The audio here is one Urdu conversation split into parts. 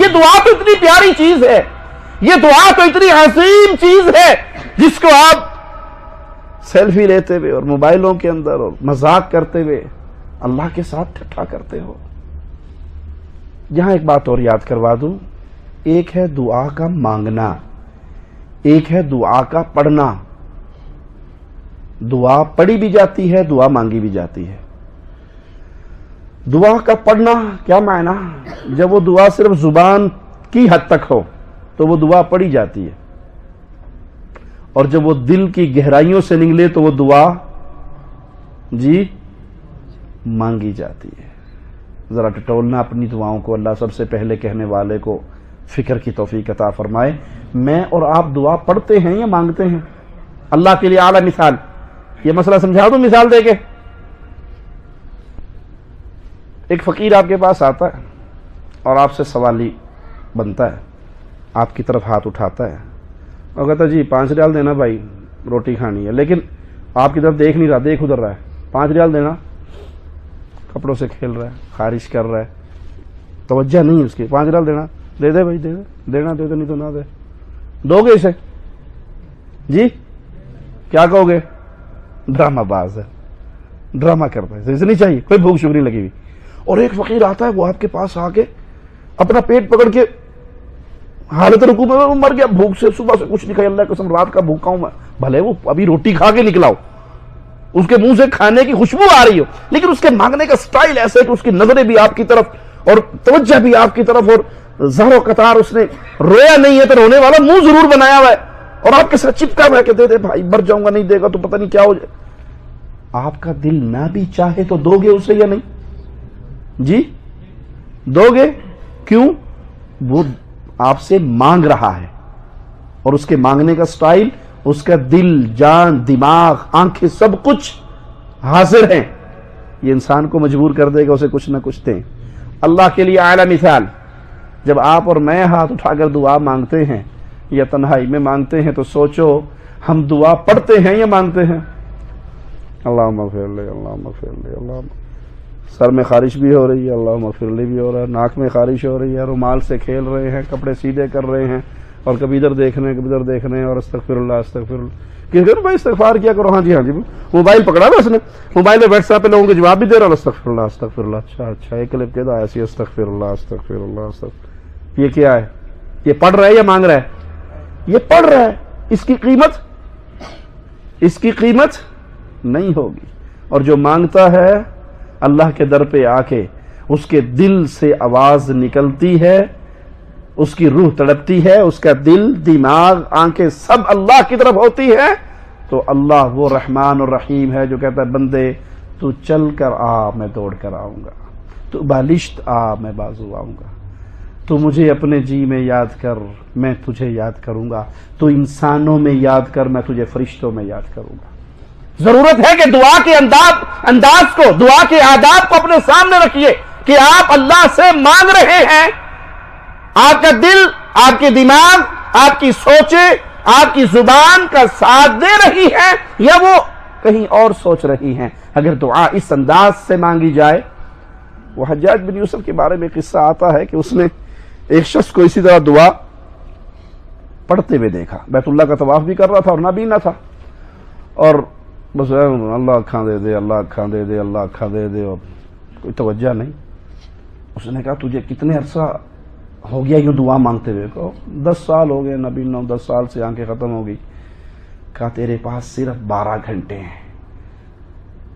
یہ دعا تو اتنی پیاری چیز ہے، یہ دعا تو اتنی عظیم چیز ہے جس کو آپ سیلفی لیتے ہوئے اور موبائلوں کے اندر اور مذاق کرتے ہوئے اللہ کے ساتھ ٹھٹھا کرتے ہو۔ یہاں ایک بات اور یاد کروا دوں، ایک ہے دعا کا مانگنا، ایک ہے دعا کا پڑھنا۔ دعا پڑھی بھی جاتی ہے، دعا مانگی بھی جاتی ہے۔ دعا کا پڑھنا کیا معنی؟ جب وہ دعا صرف زبان کی حد تک ہو تو وہ دعا پڑھی جاتی ہے، اور جب وہ دل کی گہرائیوں سے نکلے تو وہ دعا مانگی جاتی ہے۔ ذرا ٹٹولنا اپنی دعاؤں کو، اللہ سب سے پہلے کہنے والے کو فکر کی توفیق عطا فرمائے۔ میں اور آپ دعا پڑھتے ہیں یا مانگتے ہیں؟ اللہ کے لیے اعلیٰ مثال، یہ مسئلہ سمجھا دوں مثال دے کے۔ ایک فقیر آپ کے پاس آتا ہے اور آپ سے سوالی بنتا ہے، آپ کی طرف ہاتھ اٹھاتا ہے اور کہتا ہے جی 5 ریال دینا بھائی، روٹی کھانی ہے، لیکن آپ کی طرف دیکھ نہیں رہا، دیکھ ادھر رہا ہے، 5 ریال دینا، کپڑوں سے کھیل رہا ہے، خارش کر رہا ہے، توجہ نہیں اس کی، 5 ریال دینا، دے دے بھائی، دے دے، دینا دے دے، نہیں تو نہ دے، دو گے اسے؟ جی کیا کہو گے؟ ڈرامہ باز ہے، ڈرامہ کرتا ہے، اسے نہیں چاہیے، کوئی بھوک شک نہیں لگی ہوئی۔ اور ایک فقیر آتا ہے، وہ آپ کے پاس آ کے اپنا پیٹ پکڑ کے حالت رکوع میں وہ مر گیا، بھوک سے، صبح سے کچھ نہیں کھایا، اللہ کی قسم رات کا بھوکا ہوں میں، بھلے وہ ابھی روٹی کھا کے نکلا ہو، اس کے منہ سے کھانے کی خوشبو آ رہی ہو، لیکن اس کے مانگنے کا سٹائل ایسا ہے کہ اس کی نظریں بھی آپ کی طرف اور توجہ بھی آپ کی طرف، اور زہر و قطار، اس نے رویا نہیں ہے تو رونے والا منہ ضرور بنایا ہوا ہے، اور آپ کے ساتھ چپکا ہوا ہے کہ دے دے بھائی، مر جاؤں گا، نہیں دے گا تو پتہ نہیں کیا ہو جائے۔ آپ کا دل نہ بھی چاہے تو دو گے اسے یا نہیں؟ جی دو گے؟ کیوں؟ وہ آپ سے مانگ رہا ہے، اور اس کے مانگنے کا سٹائل، اس کا دل، جان، دماغ، آنکھیں، سب کچھ حاضر ہیں، یہ انسان کو مجبور کر دے گا اسے کچھ نہ کچھ دیں۔ اللہ کے لیے اعلیٰ مثال، جب آپ اور میں ہاتھ اٹھا کر دعا مانگتے ہیں یا تنہائی میں مانگتے ہیں تو سوچو ہم دعا پڑھتے ہیں یا مانگتے ہیں؟ اللہم اغفر لی، اللہم اغفر لی، اللہم، سر میں خارش بھی ہو رہی ہے، اللہم اغفر لی بھی ہو رہا ہے، ناک میں خارش ہو رہی ہے، رومال سے کھیل رہے ہیں، کپڑے سیدھے کر رہے ہیں، اور کبھی ادھر دیکھ رہے ہیں، کبھی ادھر دیکھ رہے ہیں، اور استغفر اللہ استغفر اللہ، کہ بھائی استغفار کیا کرو، ہاں جی موبائل پکڑا نا اس نے، موبائل میں واٹس ایپ پہ لوگوں کے جواب بھی دے رہا، استغفر اللہ استغفر اللہ، اچھا ایک کلپ کہتا ہے استغفر اللہ استغفر اللہ استغفر، یہ کیا ہے؟ یہ پڑھ رہا ہے یا مانگ رہا ہے؟ یہ پڑھ رہا ہے، اس کی قیمت نہیں ہوگی۔ اور جو مانگتا ہے اللہ کے در پہ آ کے، اس کے دل سے آواز نکلتی ہے، اس کی روح تڑپتی ہے، اس کا دل، دماغ، آنکھیں سب اللہ کی طرف ہوتی ہے، تو اللہ وہ رحمان اور رحیم ہے جو کہتا ہے بندے تو چل کر آ، میں دوڑ کر آؤں گا، تو بالشت آ، میں بازو آؤں گا، تو مجھے اپنے جی میں یاد کر، میں تجھے یاد کروں گا، تو انسانوں میں یاد کر، میں تجھے فرشتوں میں یاد کروں گا۔ ضرورت ہے کہ دعا کے انداز کو، دعا کے آداب کو اپنے سامنے رکھیے کہ آپ اللہ سے مانگ رہے ہیں، آپ کا دل، آپ کے دماغ، آپ کی سوچیں، آپ کی زبان کا ساتھ دے رہی ہے یا وہ کہیں اور سوچ رہی ہیں۔ اگر دعا اس انداز سے مانگی جائے، وہ حجاج بن یوسف کے بارے میں قصہ آتا ہے کہ اس نے ایک شخص کو اسی طرح دعا پڑھتے ہوئے دیکھا، بیت اللہ کا طواف بھی کر رہا تھا اور نابینا تھا، اور بس اللہ اکھاں دے دے، اللہ اکھاں دے دے، اللہ اکھاں دے دے، اور کوئی توجہ نہیں۔ اس نے کہا تجھے کتنے عرصہ ہو گیا یوں دعا مانگتے ہوئے؟ کہو 10 سال ہو گئے نبی، 9-10 سال سے آنکھیں ختم ہو گئی۔ کہا تیرے پاس صرف 12 گھنٹے ہیں،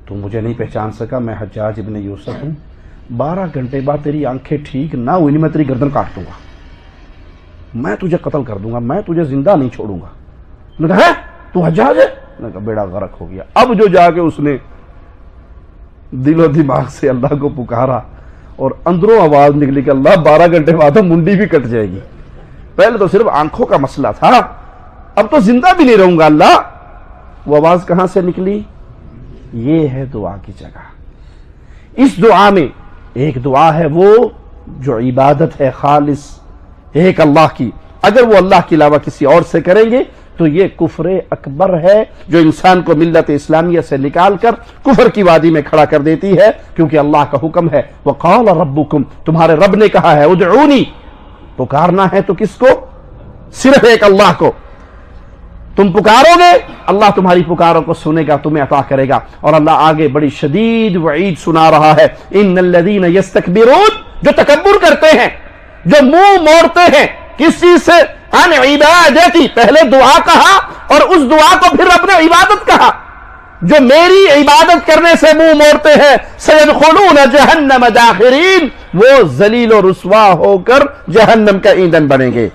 تو مجھے نہیں پہچان سکا، میں حجاج ابن یوسف ہوں، 12 گھنٹے بعد تیری آنکھیں ٹھیک نہ ہوئی نہیں، میں تیری گردن کاٹ دوں گا، میں تجھے قتل کر دوں گا، میں تجھے زندہ نہیں چھوڑوں گا۔ نے کہا ہے تو حجاج ہے؟ نے کہا بیڑا غرق ہو گیا۔ اب جو جا کے اس نے دل و دماغ سے اللہ کو پکارا اور اندروں آواز نکلی کہ اللہ 12 گھنٹے بعد تو منڈی بھی کٹ جائے گی، پہلے تو صرف آنکھوں کا مسئلہ تھا، اب تو زندہ بھی نہیں رہوں گا اللہ۔ وہ آواز کہاں سے نکلی؟ یہ ہے دعا کی جگہ۔ اس دعا میں ایک دعا ہے وہ جو عبادت ہے خالص ایک اللہ کی، اگر وہ اللہ کے علاوہ کسی اور سے کریں گے تو یہ کفر اکبر ہے جو انسان کو ملت اسلامیہ سے نکال کر کفر کی وادی میں کھڑا کر دیتی ہے، کیونکہ اللہ کا حکم ہے وَقَالَ رَبُّكُمْ، تمہارے رب نے کہا ہے ادعونی، پکارنا ہے تو کس کو؟ صرف ایک اللہ کو. تم پکارو گے اللہ تمہاری پکاروں کو سنے گا، تمہیں عطا کرے گا. اور اللہ آگے بڑی شدید وعید سنا رہا ہے، ان الذین یستکبرون، جو تکبر کرتے ہیں، جو منہ موڑتے ہیں کس چیز سے؟ عن عبادتی، پہلے دعا کہا اور اس دعا کو پھر اپنے عبادت کہا. جو میری عبادت کرنے سے منہ موڑتے ہیں سیدخلون جہنم داخرین، وہ ذلیل و رسوا ہو کر جہنم کا ایندھن بنیں گے.